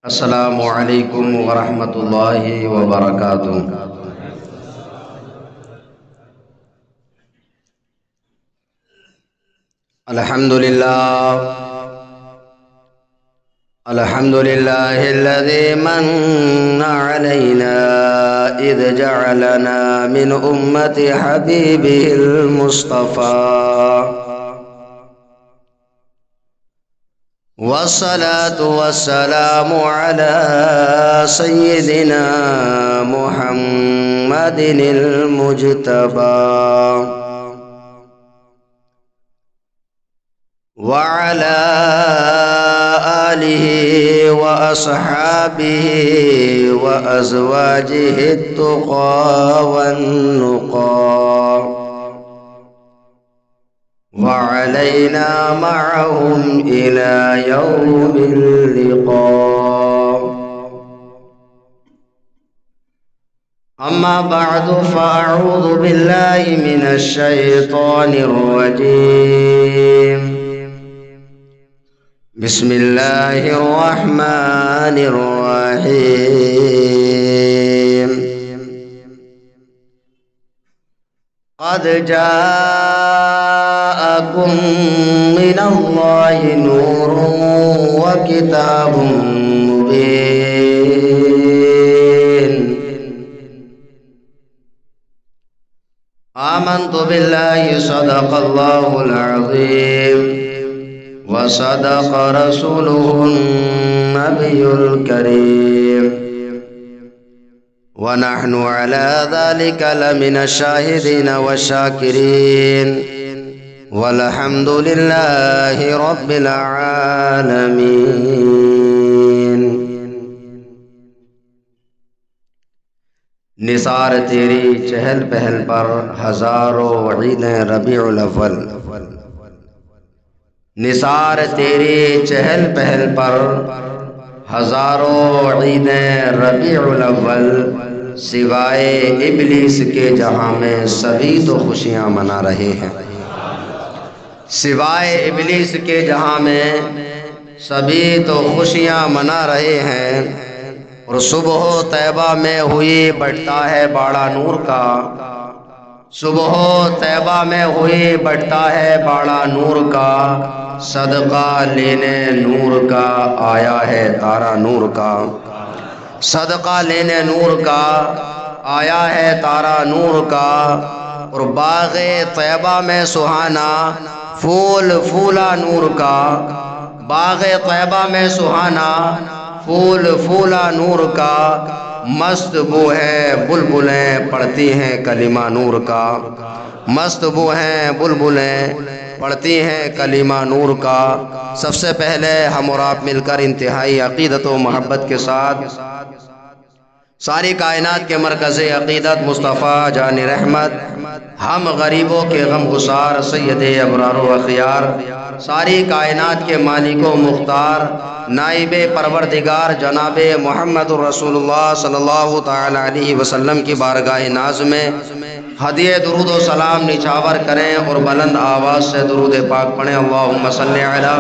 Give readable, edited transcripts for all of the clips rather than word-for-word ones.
السلام علیکم ورحمۃ اللہ وبرکاتہ۔ الحمد للہ الذی من علینا اذ جعلنا من امت حبیبہ المصطفى، والصلاة والسلام على سيدنا محمد المجتبى، وعلى آله وأصحابه وأزواجه التقى والنقى، وعلينا معهم إلى يوم اللقاء. أما بعد فأعوذ بالله من الشيطان الرجيم. بسم الله الرحمن الرحيم. قد جاءكم من الله نور وكتاب مبين. آمنت بالله صدق الله العظيم، وصدق رسوله النبي الكريم، ونحن على ذلك لمن الشاهدين والشاكرين، والحمد لله رب العالمين. نثار تیری چہل پہل پر ہزاروں عیدیں ربیع الاول. نثار تیری چہل پہل پر ہزاروں عیدیں ربیع الاول، سوائے ابلیس کے جہاں میں سبھی تو خوشیاں منا رہے ہیں. سوائے ابلیس کے جہاں میں سبھی تو خوشیاں منا رہے ہیں. اور صبح طیبہ میں ہوئی بڑھتا ہے باڑا نور کا، صبح طیبہ میں ہوئی بڑھتا ہے باڑا نور کا، صدقہ لینے نور کا آیا ہے تارا نور کا. صدقہ لینے نور کا آیا ہے تارا نور کا. اور باغ طیبہ میں سہانا پھول پھولا نور کا، باغ طیبہ میں سہانا پھول پھولا نور کا. مست بو ہے بلبلیں پڑھتی ہیں کلمہ نور کا، مست بو ہیں بلبلیں پڑھتی ہیں کلمہ نور کا. سب سے پہلے ہم اور آپ مل کر انتہائی عقیدت و محبت کے ساتھ ساری کائنات کے مرکز عقیدت مصطفیٰ جان رحمت، ہم غریبوں کے غم گسار سید ابرار و اخیار، ساری کائنات کے مالک و مختار نائب پروردگار جناب محمد الرسول اللہ صلی اللہ تعالی علیہ وسلم کی بارگاہ ناز میں ہدیہ درود و سلام نچھاور کریں اور بلند آواز سے درود پاک پڑھیں. اللہم صلی علی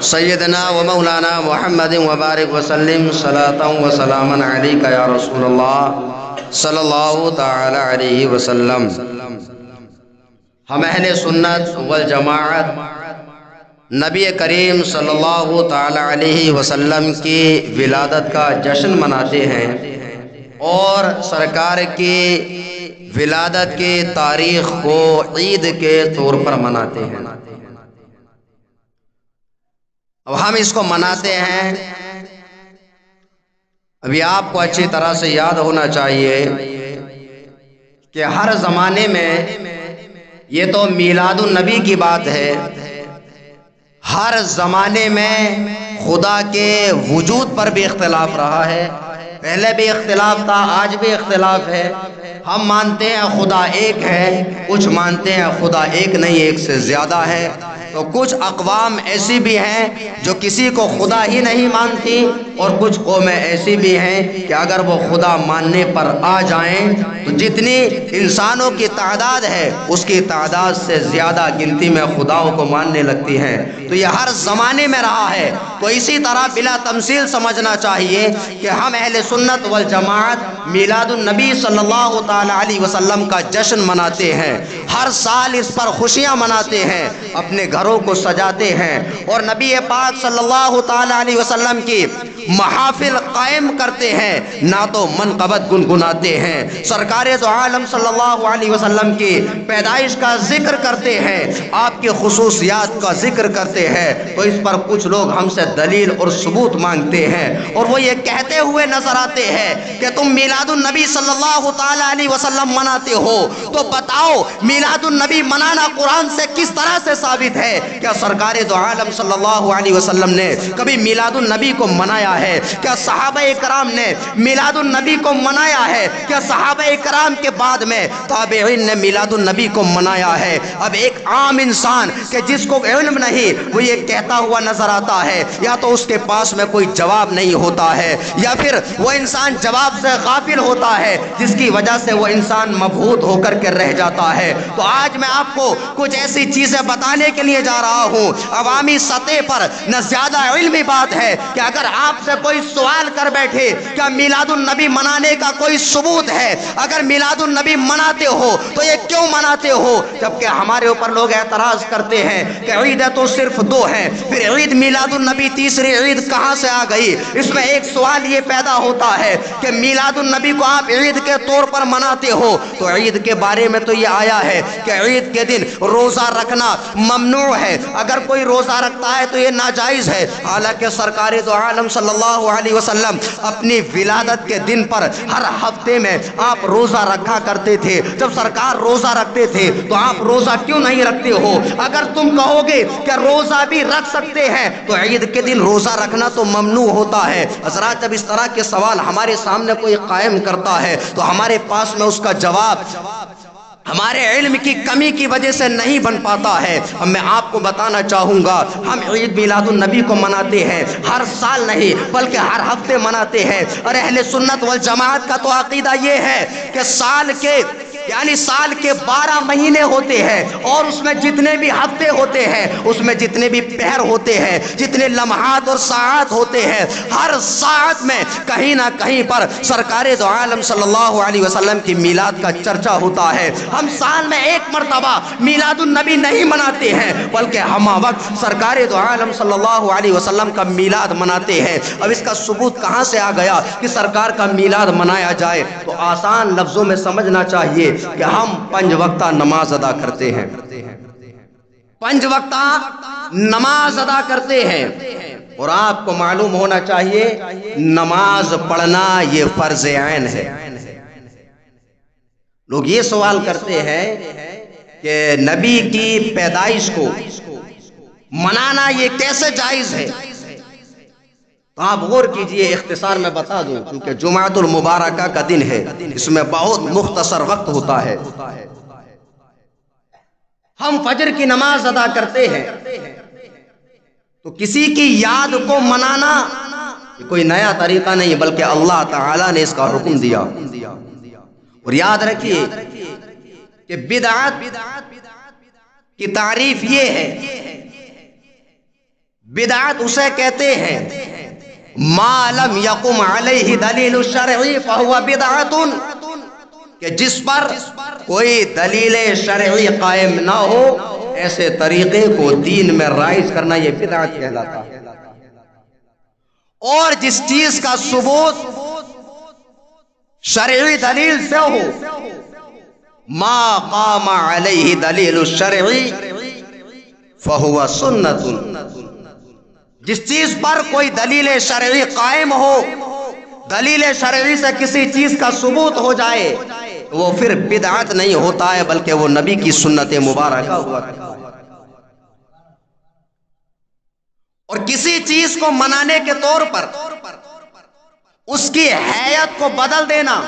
سیدنا و مولانا محمد وبارک وسلم صلاۃ و سلاما علیک یا رسول اللہ صلی اللہ تعالی علیہ وسلم. ہم اہل سنت والجماعت نبی کریم صلی اللہ تعالی علیہ وسلم کی ولادت کا جشن مناتے ہیں اور سرکار کی ولادت کی تاریخ کو عید کے طور پر مناتے ہیں. اب ہم اس کو مناتے ہیں، ابھی آپ کو اچھی طرح سے یاد ہونا چاہیے کہ ہر زمانے میں یہ تو میلاد النبی کی بات ہے، ہر زمانے میں خدا کے وجود پر بھی اختلاف رہا ہے. پہلے بھی اختلاف تھا، آج بھی اختلاف ہے. ہم مانتے ہیں خدا ایک ہے، کچھ مانتے ہیں خدا ایک نہیں ایک سے زیادہ ہے. تو کچھ اقوام ایسی بھی ہیں جو کسی کو خدا ہی نہیں مانتی، اور کچھ قومیں ایسی بھی ہیں کہ اگر وہ خدا ماننے پر آ جائیں تو جتنی انسانوں کی تعداد ہے اس کی تعداد سے زیادہ گنتی میں خداؤں کو ماننے لگتی ہیں۔ تو یہ ہر زمانے میں رہا ہے۔ تو اسی طرح بلا تمثیل سمجھنا چاہیے کہ ہم اہل سنت والجماعت میلاد النبی صلی اللہ تعالی علیہ وسلم کا جشن مناتے ہیں، ہر سال اس پر خوشیاں مناتے ہیں، اپنے گھروں کو سجاتے ہیں، اور نبی پاک صلی اللہ تعالی علیہ وسلم کی محافل قائم کرتے ہیں، نعت و منقبت گنگناتے ہیں، سرکار دو عالم صلی اللہ علیہ وسلم کی پیدائش کا ذکر کرتے ہیں، آپ کی خصوصیات کا ذکر کرتے ہیں۔ تو اس پر کچھ لوگ ہم سے دلیل اور ثبوت مانگتے ہیں، اور وہ یہ کہتے ہوئے نظر آتے ہیں کہ تم میلاد النبی صلی اللہ تعالی علیہ وسلم مناتے ہو، تو بتاؤ میلاد النبی منانا قرآن سے کس طرح سے ثابت ہے؟ کیا سرکار دو عالم صلی اللہ علیہ وسلم نے کبھی میلاد النبی کو منایا ہے؟ کیا صحابہ کرام نے میلاد النبی کو منایا ہے؟ کیا صحابہ کرام کے بعد میں تابعین نے میلاد النبی کو منایا ہے؟ اب ایک عام انسان کہ جس کو علم نہیں وہ یہ کہتا ہوا نظر آتا ہے، یا تو اس کے پاس میں کوئی جواب نہیں ہوتا ہے، یا پھر وہ انسان جواب سے غافل ہوتا ہے، جس کی وجہ سے وہ انسان مبہوت ہو کر کے رہ جاتا ہے۔ تو آج میں آپ کو کچھ ایسی چیزیں بتانے کے لیے جا رہا ہوں، عوامی سطح پر نہ زیادہ علمی بات ہے کہ اگر آپ سے کوئی سوال کر بیٹھے کیا میلاد النبی منانے کا کوئی ثبوت ہے، اگر میلاد النبی مناتے ہو تو یہ کیوں مناتے ہو؟ جبکہ ہمارے اوپر لوگ اعتراض کرتے ہیں کہ عیدیں تو صرف دو ہیں، پھر عید میلاد النبی تیسری عید کہاں سے آ گئی؟ اس میں ایک سوال یہ پیدا ہوتا ہے کہ میلاد النبی کو آپ عید کے طور پر مناتے ہو تو عید کے بارے میں تو یہ آیا ہے کہ عید کے دن روزہ رکھنا ممنوع ہے، اگر کوئی روزہ رکھتا ہے تو یہ ناجائز ہے، حالانکہ سرکار دو عالم صلی اللہ علیہ وسلم اپنی ولادت کے دن پر ہر ہفتے میں آپ روزہ رکھا کرتے تھے۔ جب سرکار روزہ رکھتے تھے تو آپ روزہ کیوں نہیں رکھتے ہو؟ اگر تم کہو گے کہ روزہ بھی رکھ سکتے ہیں تو عید کے دن روزہ رکھنا تو ممنوع ہوتا ہے۔ حضرات جب اس طرح کے سوال ہمارے سامنے کوئی قائم کرتا ہے تو ہمارے پاس میں اس کا جواب ہمارے علم کی کمی کی وجہ سے نہیں بن پاتا ہے۔ اب میں آپ کو بتانا چاہوں گا، ہم عید میلاد النبی کو مناتے ہیں، ہر سال نہیں بلکہ ہر ہفتے مناتے ہیں، اور اہل سنت والجماعت کا تو عقیدہ یہ ہے کہ سال کے 12 مہینے ہوتے ہیں، اور اس میں جتنے بھی ہفتے ہوتے ہیں، اس میں جتنے بھی پہر ہوتے ہیں، جتنے لمحات اور ساعات ہوتے ہیں، ہر ساعت میں کہیں نہ کہیں پر سرکار دو عالم صلی اللہ علیہ وسلم کی میلاد کا چرچا ہوتا ہے۔ ہم سال میں ایک مرتبہ میلاد النبی نہیں مناتے ہیں بلکہ ہم وقت سرکار دو عالم صلی اللہ علیہ وسلم کا میلاد مناتے ہیں۔ اب اس کا ثبوت کہاں سے آ گیا کہ سرکار کا میلاد منایا جائے؟ تو آسان لفظوں میں سمجھنا چاہیے کہ ہم 5 وقتہ نماز ادا کرتے ہیں، 5 وقتہ نماز ادا کرتے ہیں، اور آپ کو معلوم ہونا چاہیے نماز پڑھنا یہ فرض عین ہے۔ لوگ یہ سوال کرتے ہیں کہ نبی کی پیدائش کو منانا یہ کیسے جائز ہے؟ تو آپ غور کیجئے، اختصار میں بتا دوں کیونکہ جمعۃ المبارکہ کا دن ہے، اس میں بہت مختصر وقت ہوتا ہے۔ ہم فجر کی نماز ادا کرتے ہیں تو کسی کی یاد کو منانا یہ کوئی نیا طریقہ نہیں بلکہ اللہ تعالیٰ نے اس کا حکم دیا۔ اور یاد رکھیے کہ بدعت کی تعریف یہ ہے، بدعت اسے کہتے ہیں ما لم یقم علیہ دلیل الشرعی فہو بدعت، کہ جس پر کوئی دلیل شرعی قائم نہ ہو ایسے طریقے کو دین میں رائج کرنا یہ بدعت کہلاتا ہے۔ اور جس چیز کا ثبوت شرعی دلیل سے ہو، ما قام علیہ دلیل الشرعی فہو سنت، جس چیز پر کوئی دلیل شرعی قائم ہو، دلیل شرعی سے کسی چیز کا ثبوت ہو جائے وہ پھر بدعت نہیں ہوتا ہے بلکہ وہ نبی کی سنت مبارکہ ہوا کرتا ہے۔ اور کسی چیز کو منانے کے طور پر اس کی حیت کو بدل دینا،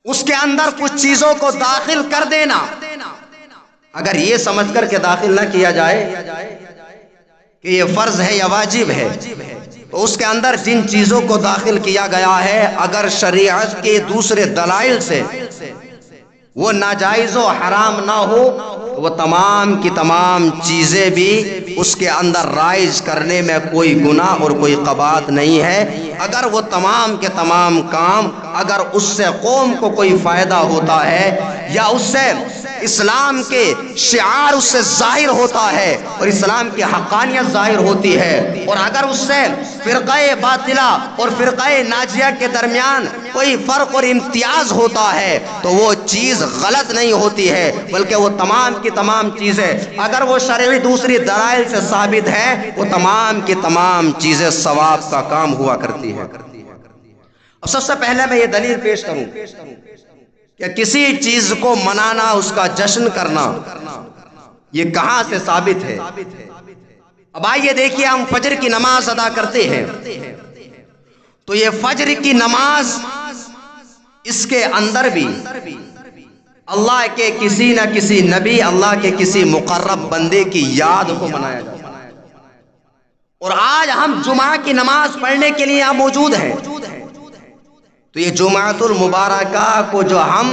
اس کے اندر کچھ چیزوں کو داخل کر دینا، اگر یہ سمجھ کر کے داخل نہ کیا جائے کہ یہ فرض ہے یا واجب ہے، تو اس کے اندر جن چیزوں کو داخل کیا گیا ہے اگر شریعت کے دوسرے دلائل سے وہ ناجائز و حرام نہ ہو تو وہ تمام کی تمام چیزیں بھی اس کے اندر رائج کرنے میں کوئی گناہ اور کوئی قباحت نہیں ہے۔ اگر وہ تمام کے تمام کام اگر اس سے قوم کو کوئی فائدہ ہوتا ہے یا اس سے اسلام کے شعار اس سے ظاہر ہوتا ہے اور اسلام کی حقانیت ظاہر ہوتی ہے، اور اگر اس سے فرقہ باطلہ اور فرقہ ناجیہ کے درمیان کوئی فرق اور امتیاز ہوتا ہے تو وہ چیز غلط نہیں ہوتی ہے، بلکہ وہ تمام کی تمام چیزیں اگر وہ شرعی دوسری دلائل سے ثابت ہے وہ تمام کی تمام چیزیں ثواب کا کام ہوا کرتی ہے۔ اب سب سے پہلے میں یہ دلیل پیش کروں کہ کسی چیز کو منانا، اس کا جشن کرنا، یہ کہاں سے ثابت ہے؟ اب آئیے دیکھیے، ہم فجر کی نماز ادا کرتے ہیں تو یہ فجر کی نماز اس کے اندر بھی اللہ کے کسی نہ کسی نبی، اللہ کے کسی مقرب بندے کی یاد کو منایا جاتا ہے، اور آج ہم جمعہ کی نماز پڑھنے کے لیے یہاں موجود ہیں تو یہ جمعۃ المبارکہ کو جو ہم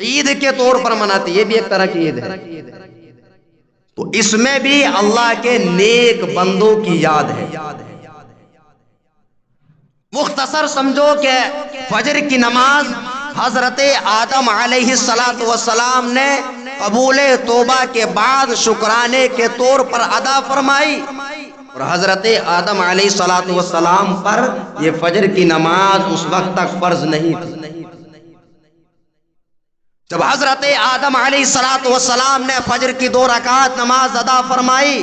عید کے طور پر مناتے ہیں، یہ بھی ایک طرح کی عید ہے، تو اس میں بھی اللہ کے نیک بندوں کی یاد ہے۔ مختصر سمجھو کہ فجر کی نماز حضرت آدم علیہ السلام نے قبول توبہ کے بعد شکرانے کے طور پر ادا فرمائی، اور حضرت آدم علیہ السلام پر یہ فجر کی نماز اس وقت تک فرض نہیں تھی۔ جب حضرت آدم علیہ السلام نے فجر کی 2 رکعت نماز ادا فرمائی،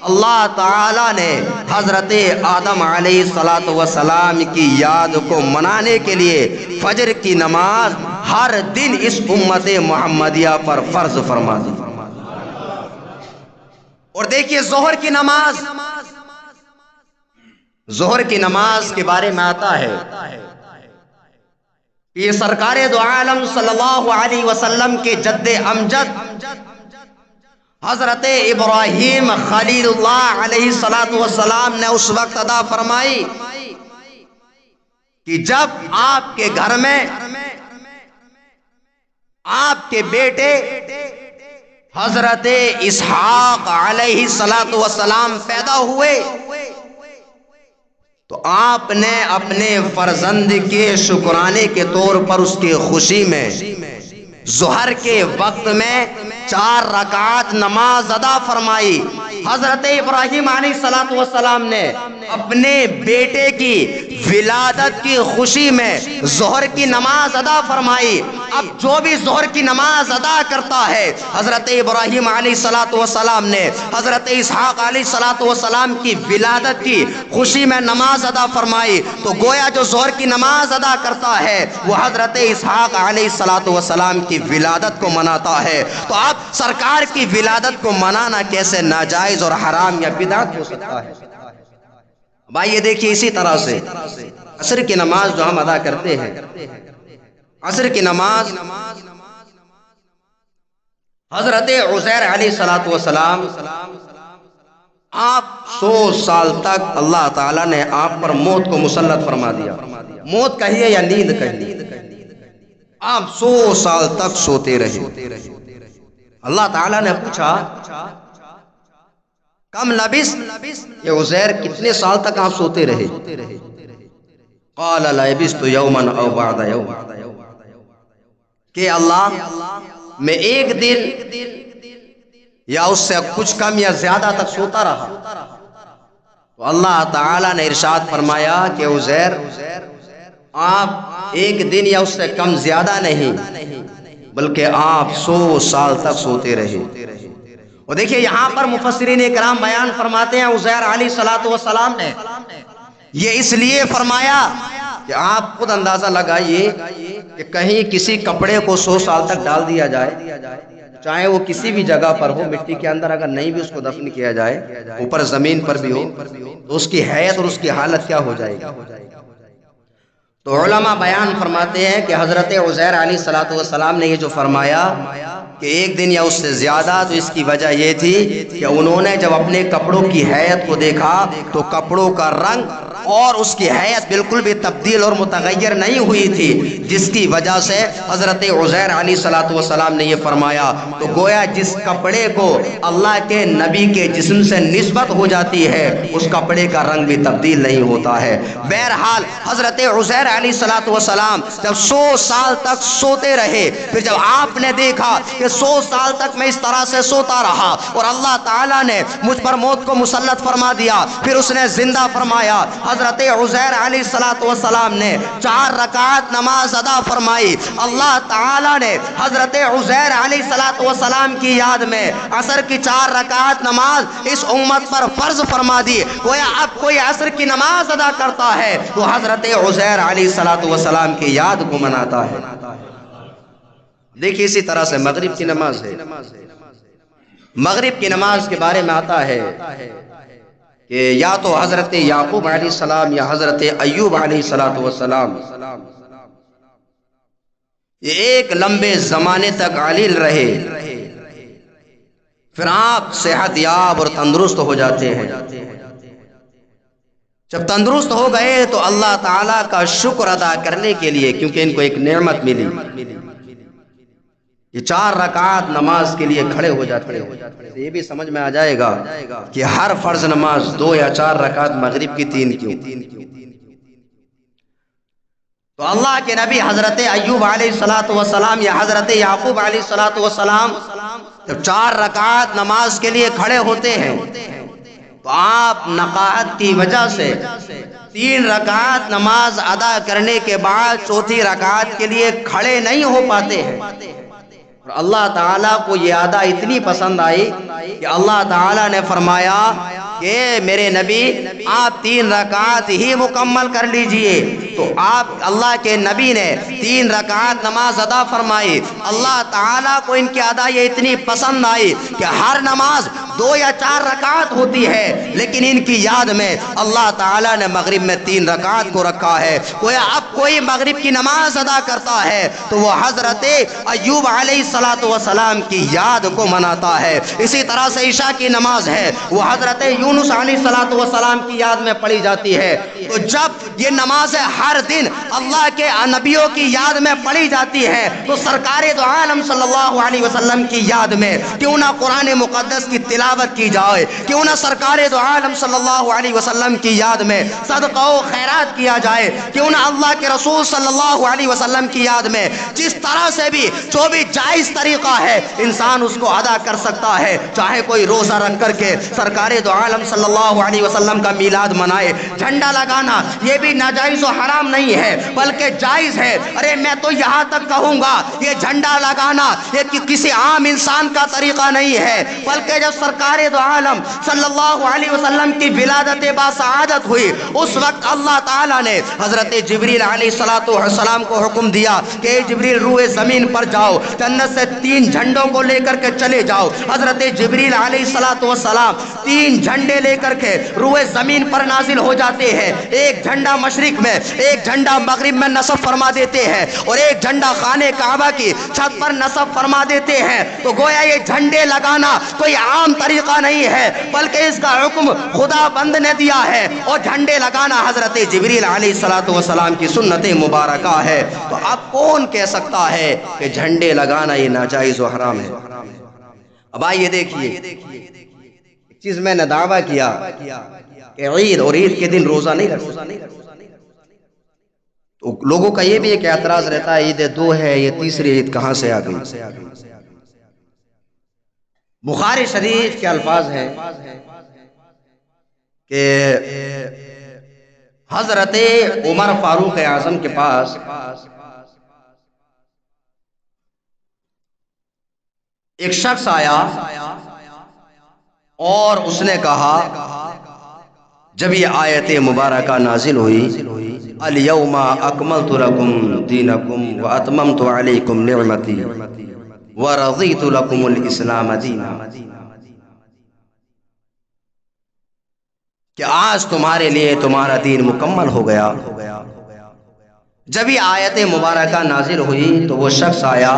اللہ تعالیٰ نے حضرت آدم علیہ السلام کی یاد کو منانے کے لیے فجر کی نماز ہر دن اس امت محمدیہ پر فرض فرما دی۔ اور دیکھیے ظہر کی نماز کے بارے میں آتا ہے یہ سرکار دو عالم صلی اللہ علیہ وسلم کے جد امجد حضرت ابراہیم خلیل اللہ علیہ السلام نے اس وقت ادا فرمائی کہ جب آپ کے گھر میں آپ کے بیٹے حضرت اسحاق علیہ السلام پیدا ہوئے تو آپ نے اپنے فرزند کے شکرانے کے طور پر اس کی خوشی میں ظہر کے وقت میں 4 رکعات نماز ادا فرمائی۔ حضرت ابراہیم علیہ السلام نے اپنے بیٹے کی ولادت کی خوشی میں ظہر کی نماز ادا فرمائی۔ اب جو بھی ظہر کی نماز ادا کرتا ہے، حضرت ابراہیم علیہ السلام نے حضرت اسحاق علیہ السلام کی ولادت کی خوشی میں نماز ادا فرمائی، تو گویا جو ظہر کی نماز ادا کرتا ہے وہ حضرت اسحاق علیہ السلام کی ولادت کو مناتا ہے۔ تو آپ سرکار کی ولادت کو منانا کیسے ناجائز اور حرام یا بدعت ہو سکتا ہے؟ بھائی یہ دیکھیے، اسی طرح سے عصر کی نماز جو ہم ادا کرتے ہیں، عصر کی نماز حضرت عزیر علیہ السلام آپ 100 سال تک اللہ تعالیٰ نے آپ پر موت کو مسلط فرما دیا۔ موت کہیے یا نیند کہیے، آپ 100 سال تک سوتے رہے۔ اللہ تعالیٰ نے پوچھا کم لبس، یہ عزیر کتنے سال تک آپ سوتے رہے؟ قال لبثت یوما او بعد یوم، کہ اللہ میں 1 دن یا اس سے کچھ کم یا زیادہ تک سوتا رہا، تو اللہ تعالیٰ نے ارشاد فرمایا کہ عزیر آپ 1 دن یا اس سے کم زیادہ نہیں بلکہ آپ 100 سال تک سوتے رہے۔ اور دیکھیے یہاں پر مفسرین کرام بیان فرماتے ہیں عزیر علیہ السلام نے یہ اس لیے فرمایا کہ آپ خود اندازہ لگائیے کہ کہیں کسی کپڑے کو 100 سال تک ڈال دیا جائے، چاہے وہ کسی بھی جگہ پر ہو، مٹی کے اندر اگر نہیں بھی اس کو دفن کیا جائے، اوپر زمین پر بھی ہو، تو اس کی حیثیت اور اس کی حالت کیا ہو جائے گی؟ تو علماء بیان فرماتے ہیں کہ حضرت عزیر علیہ السلام نے یہ جو فرمایا کہ کہ ایک دن یا اس سے زیادہ، تو اس کی وجہ یہ تھی کہ انہوں نے جب اپنے کپڑوں کی حیت کو دیکھا تو کپڑوں کا رنگ اور اس کی حیت بالکل بھی تبدیل اور متغیر نہیں ہوئی تھی، جس کی وجہ سے حضرت عزیر علیہ الصلوۃ والسلام نے یہ فرمایا، تو گویا جس کپڑے کو اللہ کے نبی کے جسم سے نسبت ہو جاتی ہے اس کپڑے کا رنگ بھی تبدیل نہیں ہوتا ہے۔ بہرحال حضرت عزیر علیہ الصلوۃ والسلام جب 100 سال تک سوتے رہے، پھر جب آپ نے دیکھا کہ 100 سال تک میں اس طرح سے سوتا رہا اور اللہ تعالیٰ نے مجھ پر موت کو مسلط فرما دیا، پھر اس نے زندہ فرمایا، حضرت عزیر علیہ السلام نے 4 رکعت نماز ادا فرمائی۔ اللہ تعالیٰ نے حضرت عزیر علیہ السلام کی یاد میں عصر کی 4 رکعت نماز اس امت پر فرض فرما دی۔ گویا اب کوئی عصر کی نماز ادا کرتا ہے تو حضرت عزیر علیہ السلام کی یاد کو مناتا ہے۔ دیکھیے اسی طرح سے مغرب کی نماز ہے۔ مغرب کی نماز کے بارے میں آتا ہے کہ یا تو حضرت یعقوب علیہ السلام یا حضرت ایوب علیہ السلام یہ ایک لمبے زمانے تک علیل رہے، پھر آپ صحت یاب اور تندرست ہو جاتے ہیں۔ جب تندرست ہو گئے تو اللہ تعالیٰ کا شکر ادا کرنے کے لیے، کیونکہ ان کو ایک نعمت ملی، یہ 4 رکعت نماز کے لیے کھڑے ہو جاتے ہیں۔ یہ بھی سمجھ میں آ جائے گا کہ ہر فرض نماز 2 یا 4 رکعت، مغرب کی 3 کیوں؟ تو اللہ کے نبی حضرت ایوب علیہ السلام یا حضرت یعقوب علیہ السلام جب 4 رکعت نماز کے لیے کھڑے ہوتے ہیں تو آپ نقاہت کی وجہ سے 3 رکعت نماز ادا کرنے کے بعد 4تھی رکعت کے لیے کھڑے نہیں ہو پاتے ہیں۔ اور اللہ تعالیٰ کو یہ ادا اتنی پسند آئی کہ اللہ تعالیٰ نے فرمایا کہ میرے نبی آپ 3 رکعت ہی مکمل کر لیجئے۔ تو آپ اللہ کے نبی نے 3 رکعت نماز ادا فرمائی۔ اللہ تعالیٰ کو ان کی ادا یہ اتنی پسند آئی کہ ہر نماز 2 یا 4 رکعت ہوتی ہے، لیکن ان کی یاد میں اللہ تعالیٰ نے مغرب میں 3 رکعت کو رکھا ہے۔ اب کوئی مغرب کی نماز ادا کرتا ہے تو وہ حضرت ایوب علیہ السلام کی یاد کو مناتا ہے۔ اسی طرح سے عشاء کی نماز ہے، وہ حضرت یونس علیہ السلام کی یاد میں پڑھی جاتی ہے۔ تو جب یہ نماز ہر دن اللہ کے نبیوں کی یاد میں پڑھی جاتی ہے تو سرکار دو عالم صلی اللہ علیہ وسلم کی یاد میں کیوں نہ قرآن مقدس کی تلاوت کی جائے، کیوں نہ سرکار دو عالم صلی اللہ علیہ وسلم کی یاد میں صدقہ و خیرات کیا جائے، کیوں نہ اللہ کے رسول صلی اللہ علیہ وسلم کی یاد میں جس طرح سے بھی جو بھی جائز طریقہ ہے انسان اس کو ادا کر سکتا ہے، چاہے کوئی روزہ رکھ کر کے سرکار دو عالم صلی اللہ علیہ وسلم کا میلاد منائے۔ جھنڈا لگانا یہ بھی ناجائز و حرام نہیں ہے بلکہ جائز ہے۔ ارے میں تو یہاں تک کہوں گا یہ جھنڈا لگانا یہ کسی عام انسان کا طریقہ نہیں ہے، بلکہ جب سرکار دو عالم صلی اللہ علیہ وسلم کی ولادت باسعادت ہوئی اس وقت اللہ تعالیٰ نے حضرت جبریل علیہ السلام کو حکم دیا کہ جبریل روئے زمین پر جاؤ، جنت سے 3 جھنڈوں کو لے کر کے چلے جاؤ۔ حضرت جبریل علیہ السلام 3 جھنڈے لے کر کے روئے زمین پر نازل ہو جاتے ہیں۔ ایک جھنڈا مشرق میں، ایک جھنڈا مغرب میں نصب فرما دیتے ہیں اور ایک جھنڈا خانہ کعبہ کی چھت پر نصب فرما دیتے ہیں۔ تو گویا یہ جھنڈے لگانا کوئی عام طریقہ نہیں ہے بلکہ اس کا حکم خدا بند نے دیا ہے، اور جھنڈے لگانا حضرت جبریل علیہ السلام کی سنت مبارکہ ہے۔ تو اب کون کہہ سکتا ہے کہ جھنڈے لگانا یہ ناجائز و حرام ہے؟ اب آئیے دیکھیے، ایک چیز میں نے دعویٰ کیا کہ عید اور عید کے دن روزہ نہیں رکھ سکتے، تو لوگوں کا یہ بھی ایک اعتراض رہتا ہے عید 2 ہے، یہ تیسری عید کہاں سے آ گئی؟ بخاری شریف کے الفاظ ہیں کہ حضرت عمر فاروق اعظم کے پاس ایک شخص آیا اور اس نے کہا جب یہ آیت مبارکہ نازل ہوئی الیوم اکملت لکم دینکم واتممت علیکم نعمتی ورضیت لکم الاسلام دینا، کہ آج تمہارے لیے تمہارا دین مکمل ہو گیا جب یہ آیت مبارکہ نازل ہوئی تو وہ شخص آیا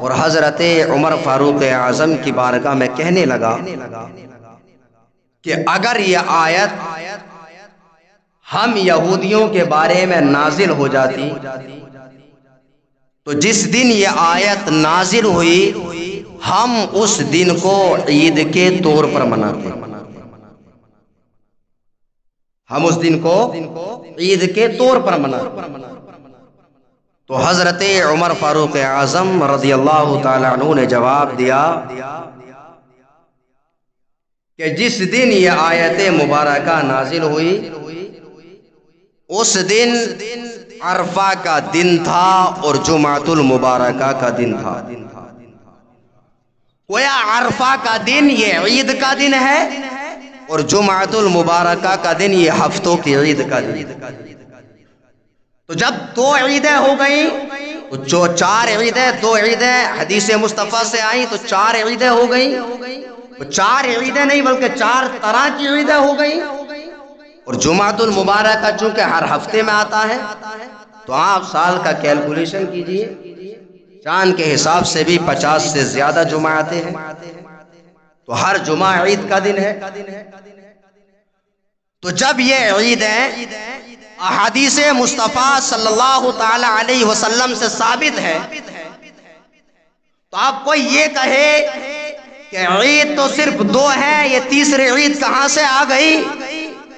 اور حضرت عمر فاروق اعظم کی بارگاہ میں کہنے لگا کہ اگر یہ آیت ہم یہودیوں کے بارے میں نازل ہو جاتی تو جس دن یہ آیت نازل ہوئی ہم اس دن کو عید کے طور پر مناتے، ہم اس دن کو عید کے طور پر مناتے۔ تو حضرت عمر فاروق اعظم رضی اللہ تعالی عنہ نے جواب دیا کہ جس دن یہ آیت مبارکہ نازل ہوئی اس دن عرفہ کا دن تھا اور جمعۃ المبارکہ کا دن تھا۔ گویا عرفہ کا دن یہ عید کا دن ہے اور جمعۃ المبارکہ کا دن یہ ہفتوں کی عید کا دن۔ تو جب دو عیدیں ہو گئیں تو جو چار عیدیں، دو عیدیں حدیث مصطفیٰ سے آئیں تو چار عیدیں ہو گئیں، تو چار عیدیں نہیں بلکہ چار طرح کی عیدیں ہو گئیں۔ اور جمعۃ المبارکہ چونکہ ہر ہفتے میں آتا ہے تو آپ سال کا کیلکولیشن کیجئے، چاند کے حساب سے بھی 50 سے زیادہ جمعاتیں ہیں، تو ہر جمعہ عید کا دن ہے۔ تو جب یہ عیدیں احادیث مصطفیٰ صلی اللہ تعالی علیہ وسلم سے ثابت ہے تو آپ کو یہ کہے کہ عید تو صرف دو ہے، یہ تیسری عید کہاں سے آ گئی؟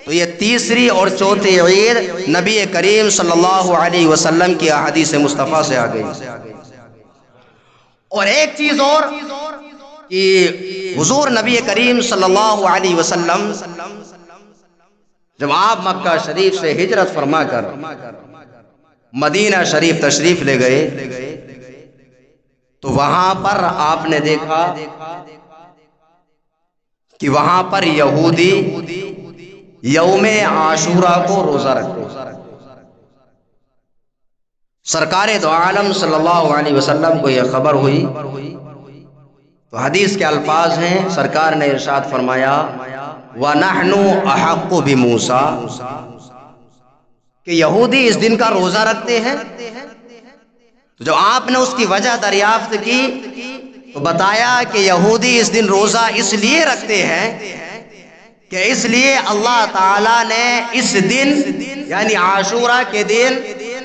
تو یہ تیسری اور چوتھی عید نبی کریم صلی اللہ علیہ وسلم کی احادیث مصطفیٰ سے آ گئی۔ اور ایک چیز اور کہ حضور نبی کریم صلی اللہ علیہ وسلم جب آپ مکہ شریف سے ہجرت فرما کر مدینہ شریف تشریف لے گئے تو وہاں پر آپ نے دیکھا کہ وہاں پر یہودی یوم عاشورہ کو روزہ رکھتے۔ سرکار دو عالم صلی اللہ علیہ وسلم کو یہ خبر ہوئی تو حدیث کے الفاظ ہیں، سرکار نے ارشاد فرمایا وَنَحْنُ أَحَقُّ بِمُوسَىٰ، کہ یہودی اس دن کا روزہ رکھتے ہیں۔ تو جب آپ نے اس کی وجہ دریافت کی تو بتایا کہ یہودی اس دن روزہ اس لیے رکھتے ہیں کہ اس لیے اللہ تعالیٰ نے اس دن یعنی عاشورہ کے دن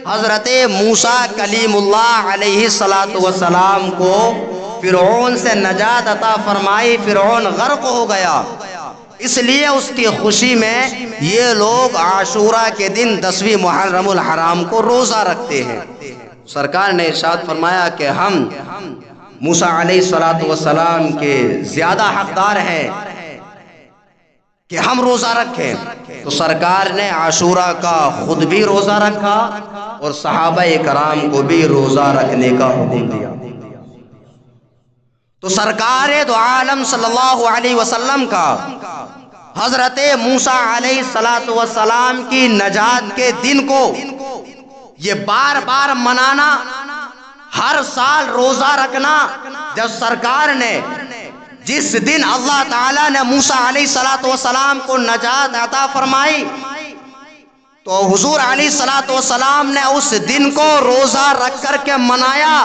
حضرت موسیٰ کلیم اللہ علیہ السلام کو فرعون سے نجات عطا فرمائی، فرعون غرق ہو گیا، اس لیے اس کی خوشی میں یہ لوگ عاشورہ کے دن 10ویں محرم الحرام کو روزہ رکھتے ہیں۔ سرکار نے ارشاد فرمایا کہ ہم موسیٰ علیہ السلام کے زیادہ حقدار ہیں کہ ہم روزہ رکھیں، تو سرکار نے عاشورہ کا خود بھی روزہ رکھا اور صحابہ کرام کو بھی روزہ رکھنے کا حکم دیا۔ تو سرکار دو عالم صلی اللہ علیہ وسلم کا حضرت موسیٰ علیہ السلام کی نجات کے دن کو یہ بار بار منانا، ہر سال روزہ رکھنا، جب سرکار نے جس دن اللہ تعالیٰ نے موسیٰ علیہ السلام کو نجات عطا فرمائی تو حضور علیہ السلام نے اس دن کو روزہ رکھ کر کے منایا۔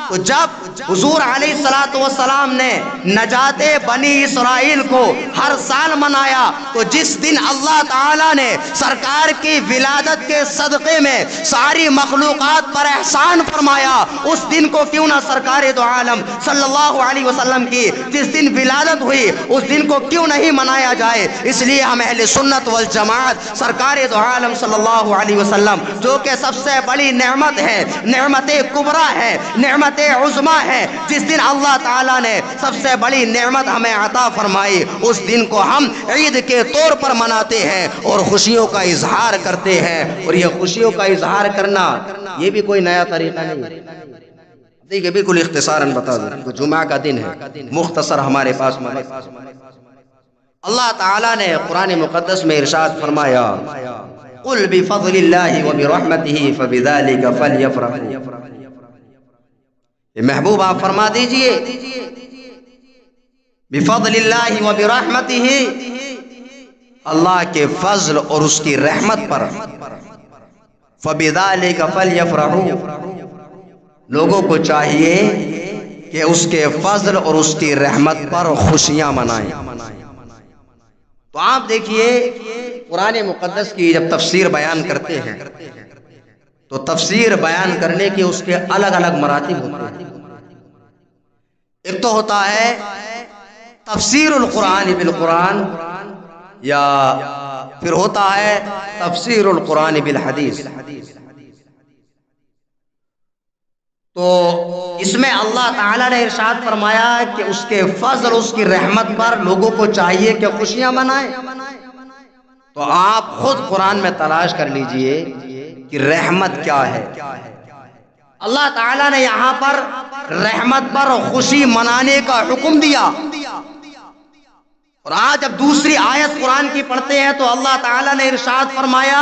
تو جب حضور علیہ السلام نے نجات بنی اسرائیل کو ہر سال منایا تو جس دن اللہ تعالیٰ نے سرکار کی ولادت کے صدقے میں ساری مخلوقات پر احسان فرمایا، اس دن کو کیوں نہ سرکار دو عالم صلی اللہ علیہ وسلم کی جس دن ولادت ہوئی اس دن کو کیوں نہیں منایا جائے؟ اس لیے ہم اہل سنت والجماعت سرکار دو عالم صلی اللہ علیہ وسلم جو کہ سب سے بڑی نعمت ہے، نعمت کبریٰ ہے، نعمت عظمیٰ ہے، جس دن اللہ تعالیٰ نے سب سے بڑی نعمت ہمیں عطا فرمائی، اس دن کو ہم عید کے طور پر مناتے ہیں اور خوشیوں کا اظہار کرتے ہیں۔ اور یہ خوشیوں کا اظہار کرنا یہ بھی کوئی نیا طریقہ نہیں، دیکھیں بالکل اختصاراً بتا دوں، جمعہ کا دن ہے، مختصر ہمارے پاس اللہ تعالیٰ نے قرآن مقدس میں ارشاد فرمایا قُلْ بِفَضْلِ اللَّهِ وَبِرَحْمَتِهِ فَبِذَلِكَ فَلْيَفْرَحُوا، محبوب آپ فرما دیجئے بفضل اللہ وبرحمتہ، اللہ کے فضل اور اس کی رحمت پر فَبِذَلِكَ فَلْيَفْرَحُوا، لوگوں کو چاہیے کہ اس کے فضل اور اس کی رحمت پر خوشیاں منائیں۔ تو آپ دیکھیے قرآن مقدس کی جب تفسیر بیان کرتے ہیں تو تفسیر بیان کرنے کے اس کے الگ الگ مراتب ہوتے ہیں۔ ایک تو ہوتا ہے تفسیر القرآن بالقرآن، یا پھر ہوتا ہے تفسیر القرآن بالحدیث۔ تو اس میں اللہ تعالیٰ نے ارشاد فرمایا کہ اس کے فضل اس کی رحمت پر لوگوں کو چاہیے کہ خوشیاں منائیں۔ تو آپ خود قرآن میں تلاش کر لیجئے کہ رحمت کیا ہے۔ اللہ تعالیٰ نے یہاں پر رحمت پر خوشی منانے کا حکم دیا، اور آج جب دوسری آیت قرآن کی پڑھتے ہیں تو اللہ تعالیٰ نے ارشاد فرمایا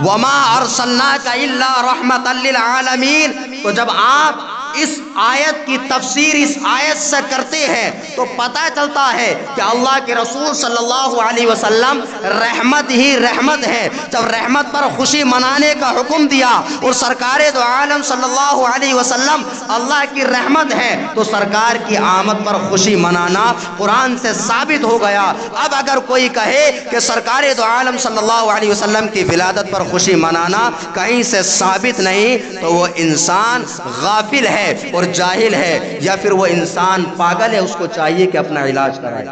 وَمَا أَرْسَلْنَاكَ إِلَّا رَحْمَةً لِّلْعَالَمِينَ۔ تو جب آپ اس آیت کی تفسیر اس آیت سے کرتے ہیں تو پتہ چلتا ہے کہ اللہ کے رسول صلی اللہ علیہ وسلم رحمت ہی رحمت ہے۔ جب رحمت پر خوشی منانے کا حکم دیا اور سرکار دو عالم صلی اللہ علیہ وسلم اللہ کی رحمت ہے تو سرکار کی آمد پر خوشی منانا قرآن سے ثابت ہو گیا۔ اب اگر کوئی کہے کہ سرکار دو عالم صلی اللہ علیہ وسلم کی ولادت پر خوشی منانا کہیں سے ثابت نہیں تو وہ انسان غافل ہے اور جاہل ہے، یا پھر وہ انسان پاگل ہے، اس کو چاہیے کہ اپنا علاج کرائے۔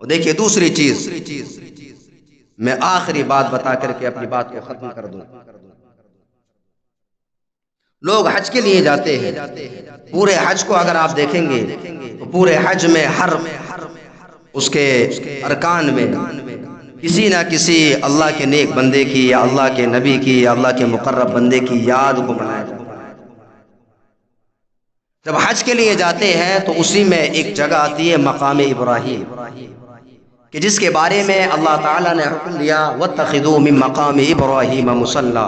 اور دیکھیے دوسری چیز، میں آخری بات بتا کر کے اپنی بات کو ختم کر دوں۔ لوگ حج کے لیے جاتے ہیں، پورے حج کو اگر آپ دیکھیں گے تو پورے حج میں ہر اس کے ارکان میں کسی نہ کسی اللہ کے نیک بندے کی یا اللہ کے نبی کی یا اللہ کے مقرب بندے کی یاد کو منایا جاتا ہے۔ جب حج کے لیے جاتے ہیں تو اسی میں ایک جگہ آتی ہے مقام ابراہیم، کہ جس کے بارے میں اللہ تعالیٰ نے حکم دیا وَاتَّخِذُوا مِن مَّقَامِ إِبْرَاهِيمَ مُصَلًّى،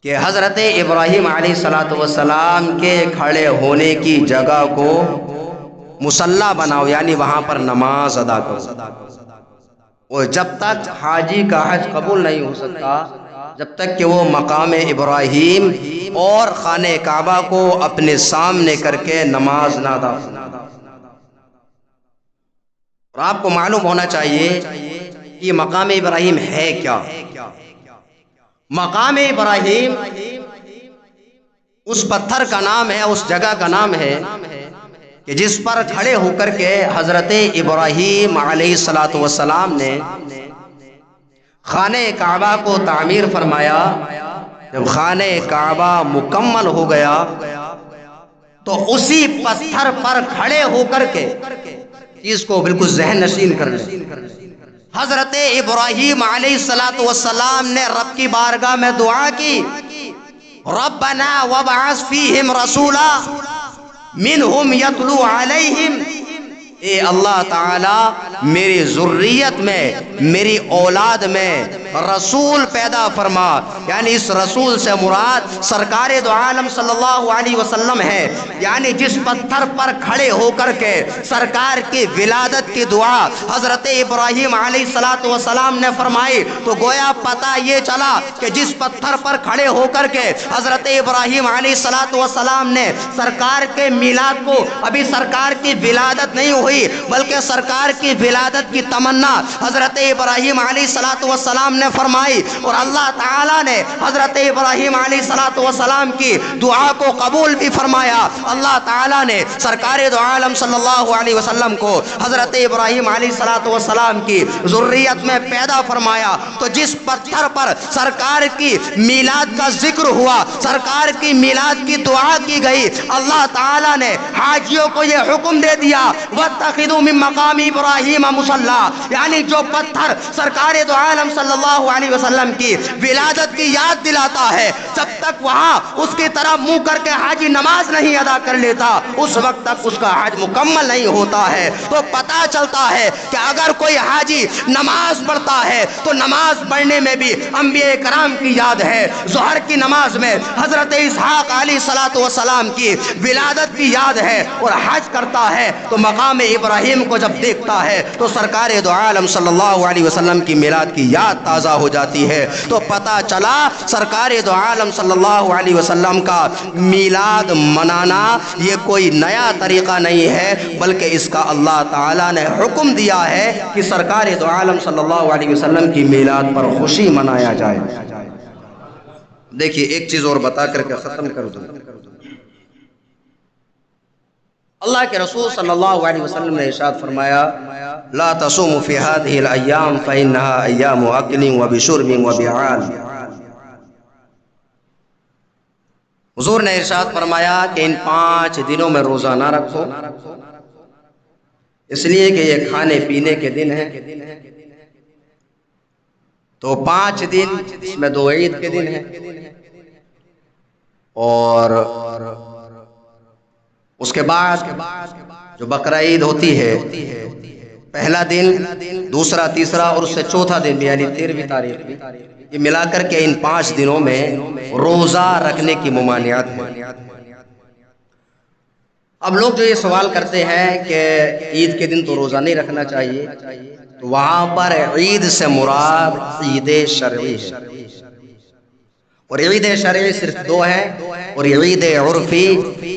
کہ حضرت ابراہیم علیہ السلام کے کھڑے ہونے کی جگہ کو مصلی بناؤ، یعنی وہاں پر نماز ادا کرو۔ اور جب تک حاجی کا حج قبول نہیں ہو سکتا جب تک کہ وہ مقام ابراہیم اور خانہ کعبہ کو اپنے سامنے کر کے نماز نہ ادا کرے۔ اور آپ کو معلوم ہونا چاہیے کہ مقام ابراہیم ہے کیا۔ مقام ابراہیم اس پتھر کا نام ہے، اس جگہ کا نام ہے کہ جس پر کھڑے ہو کر کے حضرت ابراہیم علیہ السلام نے خانہ کعبہ کو تعمیر فرمایا۔ جب خانہ کعبہ مکمل ہو گیا تو اسی پتھر پر کھڑے ہو کر کے اس کو بالکل ذہن نشین کر لیں، حضرت ابراہیم علیہ السلام نے رب کی بارگاہ میں دعا کی ربنا وابعث فیہم رسولا منہم یتلو علیہم، اے اللہ تعالی میری ذریت میں میری اولاد میں رسول پیدا فرما، یعنی اس رسول سے مراد سرکار دو عالم صلی اللہ علیہ وسلم ہے، یعنی جس پتھر پر کھڑے ہو کر کے سرکار کی ولادت کی دعا حضرت ابراہیم علیہ السلام نے فرمائی تو گویا پتہ یہ چلا کہ جس پتھر پر کھڑے ہو کر کے حضرت ابراہیم علیہ السلام نے سرکار کے میلاد کو، ابھی سرکار کی ولادت نہیں ہوئی بلکہ سرکار کی ولادت کی تمنا حضرت ابراہیم علیہ السلام نے فرمائی، اور اللہ تعالیٰ نے حضرت ابراہیم علیہ السلام کی دعا کو قبول بھی فرمایا۔ اللہ تعالیٰ نے سرکار دو عالم صلی اللہ علیہ وسلم کو حضرت ابراہیم علیہ السلام کی ذریت میں پیدا فرمایا۔ تو جس پتھر پر سرکار کی میلاد کا ذکر ہوا، سرکار کی میلاد کی دعا کی گئی، اللہ تعالیٰ نے حاجیوں کو یہ حکم دے دیا وَاتَّخِذُوا مِن مَّقَامِ إِبْرَاهِيمَ مُصَلًّى، یعنی جو پتھر سرکار دو عالم صلی اللہ علیہ وسلم کی ولادت کی یاد دلاتا ہے، جب تک وہاں اس کی طرف منہ کر کے حاجی نماز نہیں ادا کر لیتا اس وقت تک اس کا حج مکمل نہیں ہوتا ہے۔ تو پتہ چلتا ہے کہ اگر کوئی حاجی نماز پڑھتا ہے تو نماز پڑھنے میں بھی انبیاء کرام کی یاد ہے، ظہر کی نماز میں حضرت اسحاق علیہ السلام کی ولادت کی یاد ہے، اور حج کرتا ہے تو مقام ابراہیم کو جب دیکھتا ہے تو سرکار دو عالم صلی اللہ علیہ وسلم کی میلاد کی یاد تازہ ہو جاتی ہے۔ تو پتہ چلا سرکار دو عالم صلی اللہ علیہ وسلم کا میلاد منانا یہ کوئی نیا طریقہ نہیں ہے، بلکہ اس کا اللہ تعالیٰ نے حکم دیا ہے کہ سرکار دو عالم صلی اللہ علیہ وسلم کی میلاد پر خوشی منایا جائے۔ دیکھیے ایک چیز اور بتا کر کے ختم کر دوں۔ اللہ کے رسول صلی اللہ علیہ وسلم نے ارشاد فرمایا لا تصوموا في هذه الايام فانها ايام اكل وبشرب وبعال۔ حضور نے ارشاد فرمایا کہ ان 5 دنوں میں روزہ نہ رکھو، اس لیے کہ یہ کھانے پینے کے دن ہیں۔ تو 5 دن اس میں 2 عید کے دن ہیں، اور اس کے بعد جو بقرہ عید ہوتی ہے، پہلا دن، دوسرا، تیسرا اور اس سے چوتھا دن بھی یعنی 13ویں تاریخ بھی، یہ ملا کر کے ان 5 دنوں میں روزہ رکھنے کی ممانعت ہے۔ اب لوگ جو یہ سوال کرتے ہیں کہ عید کے دن تو روزہ نہیں رکھنا چاہیے، تو وہاں پر عید سے مراد عید شرعی ہے، اور عید شرعی صرف 2 ہیں، اور عید عرفی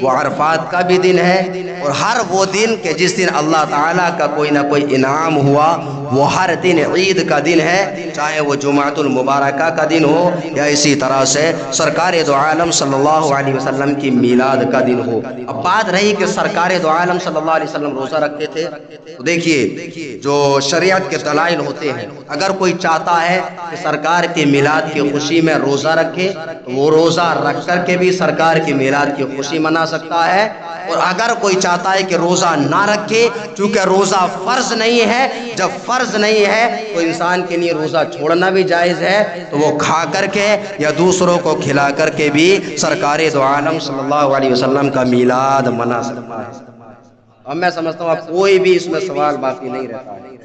وہ عرفات کا بھی دن ہے، اور ہر وہ دن کہ جس دن اللہ تعالیٰ کا کوئی نہ کوئی انعام ہوا وہ ہر دن عید کا دن ہے، چاہے وہ جمعۃ المبارکہ کا دن ہو یا اسی طرح سے سرکار دو عالم صلی اللہ علیہ وسلم کی میلاد کا دن ہو۔ اب بات رہی کہ سرکار دو عالم صلی اللہ علیہ وسلم روزہ رکھتے تھے، تو دیکھیے جو شریعت کے دلائل ہوتے ہیں، اگر کوئی چاہتا ہے کہ سرکار کی میلاد کی خوشی میں روزہ رکھے تو وہ روزہ رکھ کر کے بھی سرکار کی میلاد کی خوشی منا سکتا ہے، اور اگر کوئی چاہتا ہے کہ روزہ نہ رکھے، چونکہ روزہ فرض نہیں ہے، جب فرض نہیں ہے تو انسان کے لیے روزہ چھوڑنا بھی جائز ہے، تو وہ کھا کر کے یا دوسروں کو کھلا کر کے بھی سرکار دو عالم صلی اللہ علیہ وسلم کا میلاد منا سکتا ہے۔ اب میں سمجھتا ہوں اب کوئی بھی اس میں سوال باقی نہیں رہتا ہے۔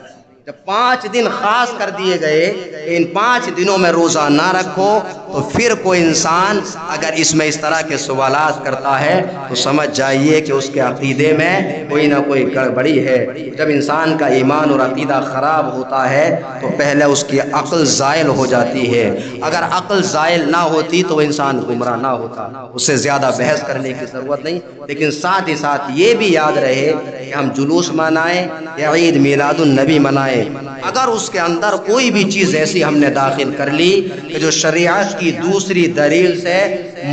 جب 5 دن خاص کر دیے گئے کہ ان 5 دنوں میں روزہ نہ رکھو، تو پھر کوئی انسان اگر اس میں اس طرح کے سوالات کرتا ہے تو سمجھ جائیے کہ اس کے عقیدے میں کوئی نہ کوئی گڑبڑی ہے۔ جب انسان کا ایمان اور عقیدہ خراب ہوتا ہے تو پہلے اس کی عقل زائل ہو جاتی ہے، اگر عقل زائل نہ ہوتی تو وہ انسان گمراہ نہ ہوتا، اس سے زیادہ بحث کرنے کی ضرورت نہیں۔ لیکن ساتھ ہی ساتھ یہ بھی یاد رہے کہ ہم جلوس منائیں یا عید میلاد النبی منائیں، اگر اس کے اندر کوئی بھی چیز ایسی ہم نے داخل کر لی کہ جو شریعت کی دوسری دلیل سے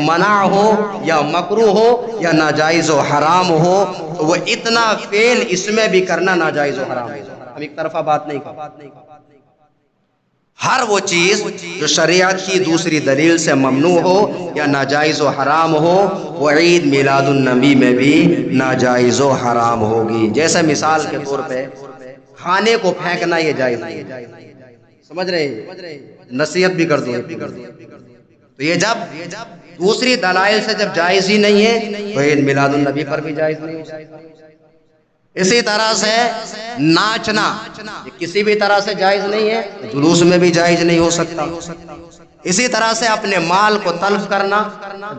منع ہو یا مکروہ ہو یا ناجائز و حرام ہو، تو وہ اتنا فعل اس میں بھی کرنا ناجائز و حرام ہے۔ ہم ایک طرفہ بات نہیں کرتے، ہر وہ چیز جو شریعت کی دوسری دلیل سے ممنوع ہو یا ناجائز و حرام ہو، وہ عید میلاد النبی میں بھی ناجائز و حرام ہوگی۔ جیسے مثال کے طور پہ کھانے کو پھینکنا یہ جائز نہیں ہے، سمجھ رہے ہیں؟ نصیحت بھی کر دوں، تو یہ جب دوسری دلائل سے جب جائز ہی نہیں ہے تو عید میلاد النبی پر بھی جائز نہیں ہے۔ اسی طرح سے ناچنا یہ کسی بھی طرح سے جائز نہیں ہے، جلوس میں بھی جائز نہیں ہو سکتا۔ اسی طرح سے اپنے مال کو تلف کرنا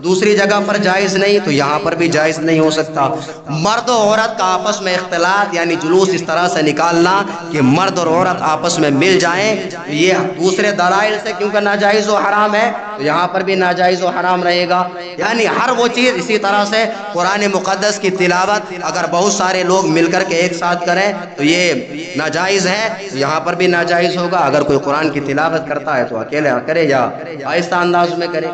دوسری جگہ پر جائز نہیں تو یہاں پر بھی جائز نہیں ہو سکتا۔ مرد و عورت کا آپس میں اختلاط یعنی جلوس اس طرح سے نکالنا کہ مرد اور عورت آپس میں مل جائیں، یہ دوسرے دلائل سے کیونکہ ناجائز و حرام ہے تو یہاں پر بھی ناجائز و حرام رہے گا۔ یعنی ہر وہ چیز، اسی طرح سے قرآن مقدس کی تلاوت اگر بہت سارے لوگ مل کر کے ایک ساتھ کریں تو یہ ناجائز ہے، یہاں پر بھی ناجائز ہوگا۔ اگر کوئی قرآن کی تلاوت کرتا ہے تو اکیلے کرے یا آہستہ انداز میں کرے،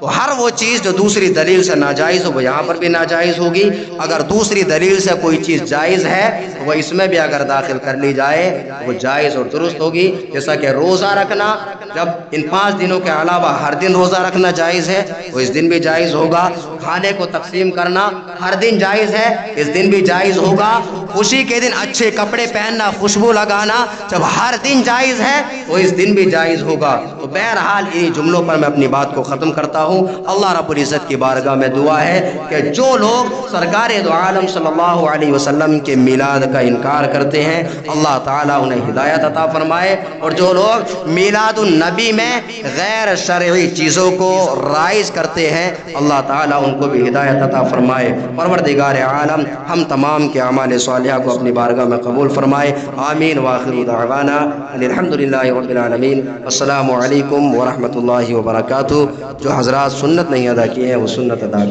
تو ہر وہ چیز جو دوسری دلیل سے ناجائز ہو وہ یہاں پر بھی ناجائز ہوگی۔ اگر دوسری دلیل سے کوئی چیز جائز ہے تو وہ اس میں بھی اگر داخل کر لی جائے تو وہ جائز اور درست ہوگی۔ جیسا کہ روزہ رکھنا، جب ان 5 دنوں کے علاوہ ہر دن روزہ رکھنا جائز ہے تو اس دن بھی جائز ہوگا۔ کھانے کو تقسیم کرنا ہر دن جائز ہے، اس دن بھی جائز ہوگا۔ خوشی کے دن اچھے کپڑے پہننا، خوشبو لگانا جب ہر دن جائز ہے تو اس دن بھی جائز ہوگا۔ تو بہرحال انہی جملوں پر میں اپنی بات کو ختم کرتا ہوں۔ اللہ رب العزت کی بارگاہ میں دعا ہے کہ جو لوگ سرکار دو عالم صلی اللہ علیہ وسلم کے میلاد کا انکار کرتے ہیں اللہ تعالیٰ انہیں ہدایت عطا فرمائے، اور جو لوگ میلاد النبی میں غیر شرعی چیزوں کو رائج کرتے ہیں اللہ تعالیٰ ان کو بھی ہدایت عطا فرمائے۔ پروردگار عالم ہم تمام کے اعمال صالحہ کو اپنی بارگاہ میں قبول فرمائے، آمین۔ وآخر دعوانا ان الحمدللہ رب العالمین۔ السلام علیکم ورحمۃ اللہ وبرکاتہ۔ جو حضرات سنت نہیں ادا کیے ہیں وہ سنت ادا